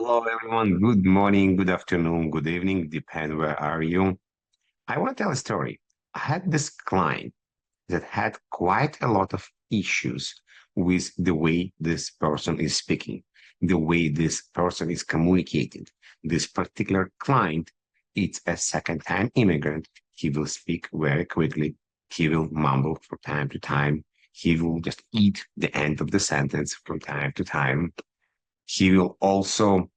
Hello, everyone. Good morning, good afternoon, good evening, depend where are you. I want to tell a story. I had this client that had quite a lot of issues with the way this person is speaking, the way this person is communicating. This particular client, it's a second-time immigrant. He will speak very quickly. He will mumble from time to time. He will just eat the end of the sentence from time to time. He will also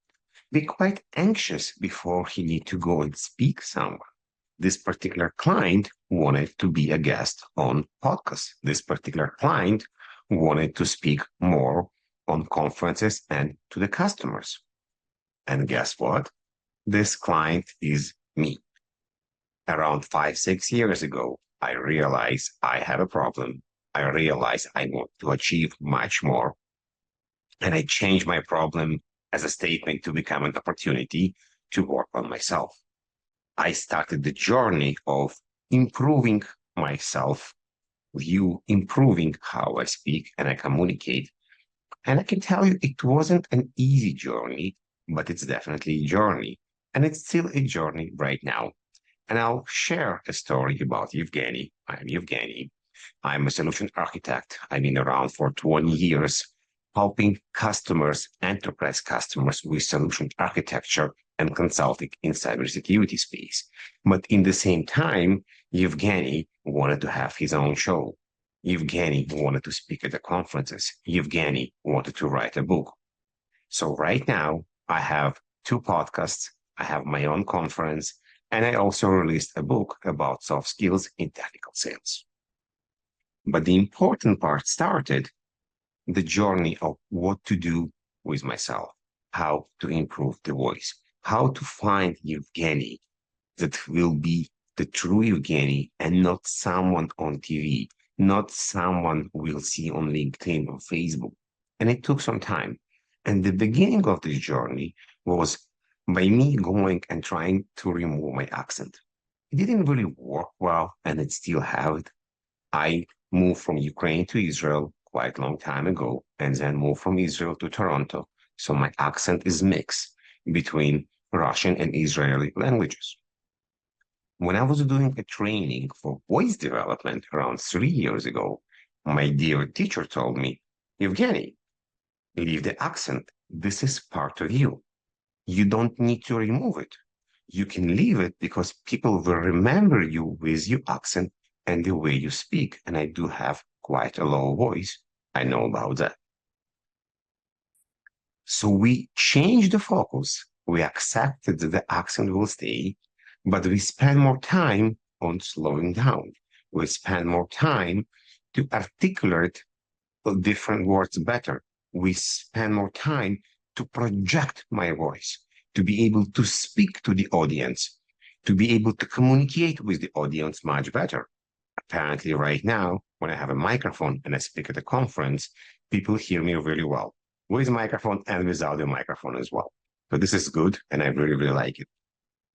be quite anxious before he need to go and speak somewhere. This particular client wanted to be a guest on podcast. This particular client wanted to speak more on conferences and to the customers. And guess what? This client is me. Around 5, 6 years ago, I realized I have a problem. I realized I want to achieve much more. And I changed my problem as a statement to become an opportunity to work on myself. I started the journey of improving myself, view, improving how I speak and I communicate. And I can tell you it wasn't an easy journey, but it's definitely a journey. And it's still a journey right now. And I'll share a story about Evgeniy. I'm Evgeniy. I'm a solution architect. I've been around for 20 years, helping customers, enterprise customers with solution architecture and consulting in cybersecurity space. But in the same time, Evgeny wanted to have his own show. Evgeny wanted to speak at the conferences. Evgeny wanted to write a book. So right now, I have two podcasts. I have my own conference, and I also released a book about soft skills in technical sales. But the important part started the journey of what to do with myself, how to improve the voice, how to find Evgeny that will be the true Evgeny and not someone on TV, not someone we'll see on LinkedIn or Facebook. And it took some time. And the beginning of this journey was by me going and trying to remove my accent. It didn't really work well, and it still have it. I moved from Ukraine to Israel quite a long time ago, and then moved from Israel to Toronto. So my accent is mixed between Russian and Israeli languages. When I was doing a training for voice development around 3 years ago, my dear teacher told me, Evgeny, leave the accent. This is part of you. You don't need to remove it. You can leave it because people will remember you with your accent and the way you speak. And I do have quite a low voice. I know about that. So we changed the focus. We accepted that the accent will stay, but we spend more time on slowing down. We spend more time to articulate different words better. We spend more time to project my voice, to be able to speak to the audience, to be able to communicate with the audience much better. Apparently, right now, when I have a microphone and I speak at a conference, people hear me really well with microphone and without the microphone as well. So this is good, and I really, really like it.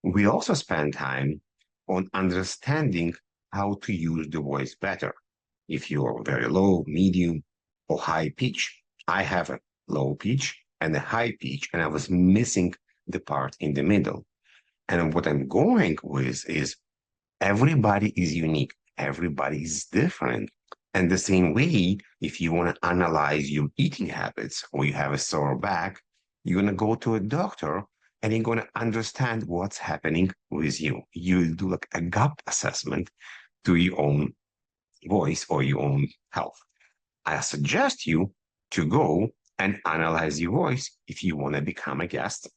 We also spend time on understanding how to use the voice better. If you're very low, medium, or high pitch, I have a low pitch and a high pitch, and I was missing the part in the middle. And what I'm going with is everybody is unique, everybody is different. And the same way, if you want to analyze your eating habits or you have a sore back, you're going to go to a doctor and you're going to understand what's happening with you. You do like a gap assessment to your own voice or your own health. I suggest you to go and analyze your voice if you want to become a guest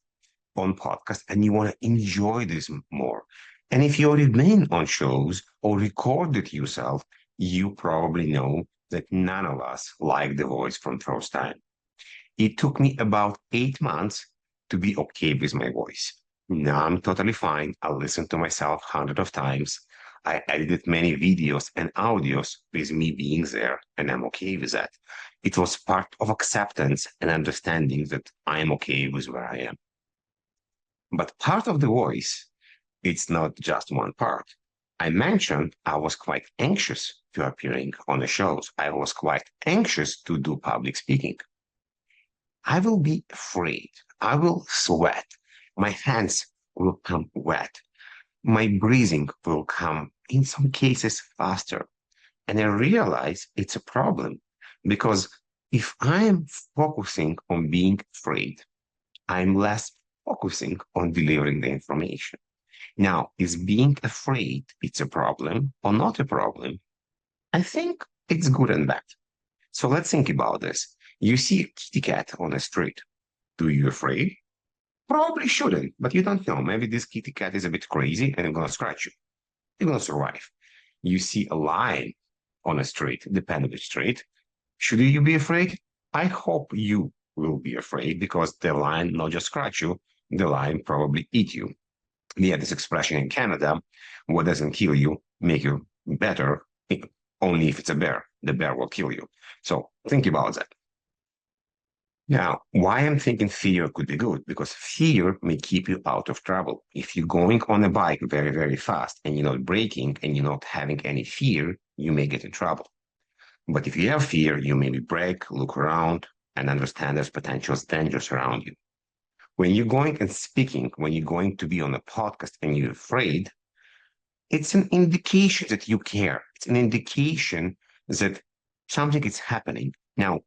on podcast and you want to enjoy this more. And if you already been on shows or recorded yourself, you probably know that none of us like the voice from first time. It took me about 8 months to be okay with my voice. Now I'm totally fine. I listened to myself hundreds of times. I edited many videos and audios with me being there, and I'm okay with that. It was part of acceptance and understanding that I am okay with where I am. But part of the voice, it's not just one part. I mentioned I was quite anxious to appearing on the shows. I was quite anxious to do public speaking. I will be afraid. I will sweat. My hands will become wet. My breathing will come, in some cases, faster. And I realize it's a problem because if I'm focusing on being afraid, I'm less focusing on delivering the information. Now, is being afraid it's a problem or not a problem? I think it's good and bad. So let's think about this. You see a kitty cat on the street. Do you afraid? Probably shouldn't, but you don't know. Maybe this kitty cat is a bit crazy and it's gonna scratch you. You're gonna survive. You see a lion on a street, depending on the street. Should you be afraid? I hope you will be afraid because the lion not just scratch you, the lion probably eat you. We have this expression in Canada, what doesn't kill you, make you better, only if it's a bear. The bear will kill you. So think about that. Now, why I'm thinking fear could be good? Because fear may keep you out of trouble. If you're going on a bike very, very fast and you're not braking and you're not having any fear, you may get in trouble. But if you have fear, you maybe brake, look around, and understand there's potential dangers around you. When you're going and speaking, when you're going to be on a podcast and you're afraid, it's an indication that you care. It's an indication that something is happening. Now,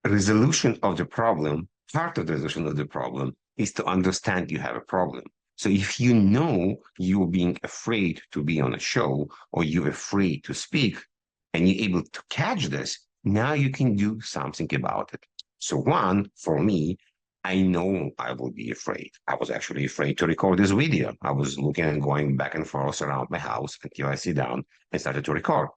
resolution of the problem, part of the resolution of the problem is to understand you have a problem. So if you know you're being afraid to be on a show or you're afraid to speak and you're able to catch this, now you can do something about it. So one, for me, I know I will be afraid. I was actually afraid to record this video. I was looking and going back and forth around my house until I sit down and started to record.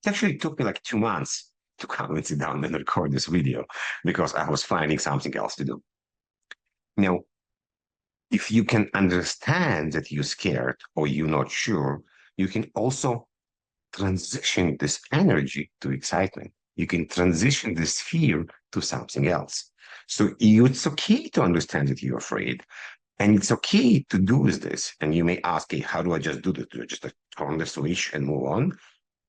It actually took me like 2 months to come and sit down and record this video because I was finding something else to do. Now, if you can understand that you're scared or you're not sure, you can also transition this energy to excitement. You can transition this fear to something else. So it's okay to understand that you're afraid. And it's okay to do this. And you may ask, hey, how do I just do this? Do I just turn the switch and move on?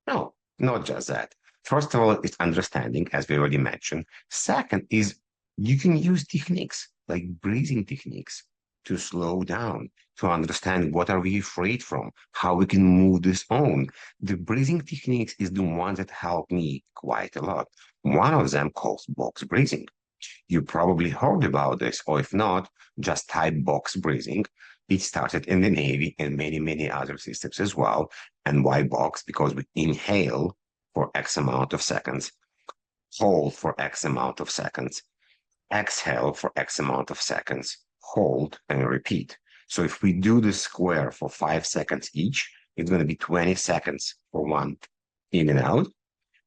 No, not just that. First of all, it's understanding, as we already mentioned. Second is you can use techniques like breathing techniques to slow down, to understand what are we afraid from, how we can move this on. The breathing techniques is the one that helped me quite a lot. One of them calls box breathing. You probably heard about this, or if not, just type box breathing. It started in the Navy and many, many other systems as well. And why box? Because we inhale for X amount of seconds, hold for X amount of seconds, exhale for X amount of seconds, hold and repeat. So if we do the square for 5 seconds each, it's going to be 20 seconds for one in and out.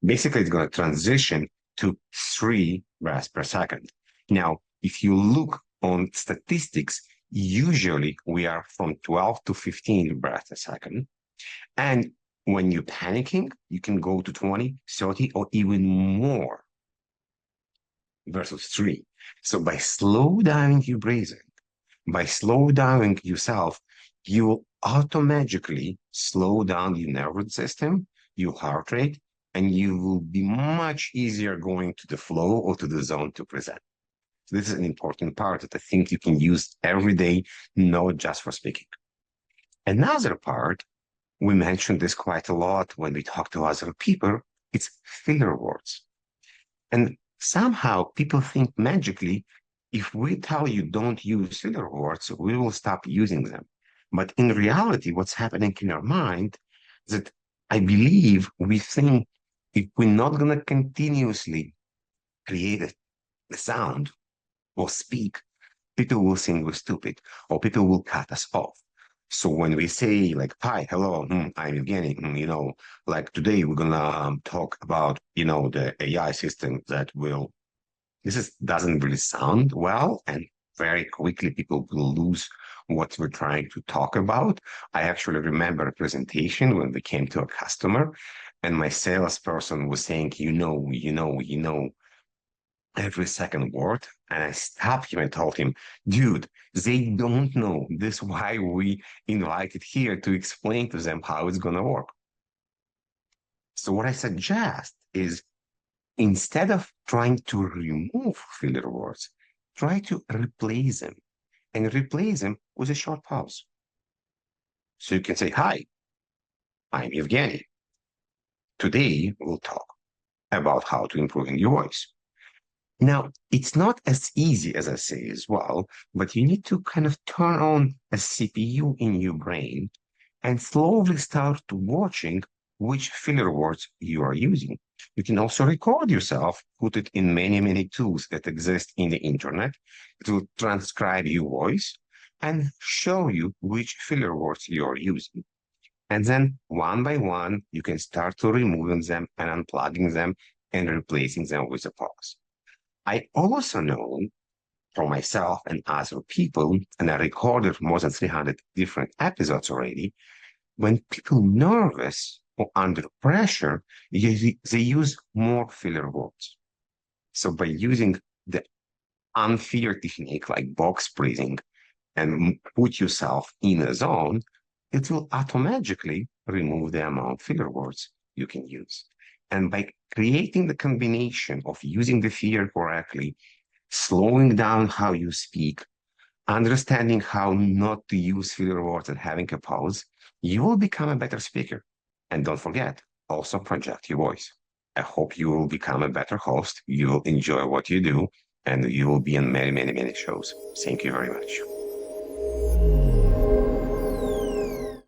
Basically, it's going to transition to 3 breaths per second. Now, if you look on statistics, usually we are from 12 to 15 breaths a second. And when you're panicking, you can go to 20, 30, or even more versus 3. So by slow down your breathing, by slow down yourself, you will automatically slow down your nervous system, your heart rate, and you will be much easier going to the flow or to the zone to present. So this is an important part that I think you can use every day, not just for speaking. Another part, we mentioned this quite a lot when we talk to other people, it's filler words. And somehow people think magically, if we tell you don't use filler words, we will stop using them. But in reality, what's happening in our mind is that I believe we think if we're not going to continuously create a sound or speak, people will think we're stupid or people will cut us off. So when we say like, hi, hello, I'm Evgeniy, like today we're going to talk about, the AI system that will, doesn't really sound well. And very quickly people will lose what we're trying to talk about. I actually remember a presentation when we came to a customer and my salesperson was saying, every second word. And I stopped him and told him, dude, they don't know. This is why we invited here to explain to them how it's going to work. So what I suggest is instead of trying to remove filler words, try to replace them and replace them with a short pause. So you can say, "Hi, I'm Evgeny. Today we'll talk about how to improve in your voice." Now, it's not as easy as I say as well, but you need to kind of turn on a CPU in your brain and slowly start watching which filler words you are using. You can also record yourself, put it in many, many tools that exist in the internet to transcribe your voice and show you which filler words you're using. And then one by one, you can start to removing them and unplugging them and replacing them with a pause. I also know for myself and other people, and I recorded more than 300 different episodes already, when people nervous or under pressure, they use more filler words. So by using the unfair technique like box breathing and put yourself in a zone, it will automatically remove the amount of filler words you can use. And by creating the combination of using the fear correctly, slowing down how you speak, understanding how not to use filler words and having a pause, you will become a better speaker. And don't forget, also project your voice. I hope you will become a better host. You will enjoy what you do, and you will be in many, many, many shows. Thank you very much.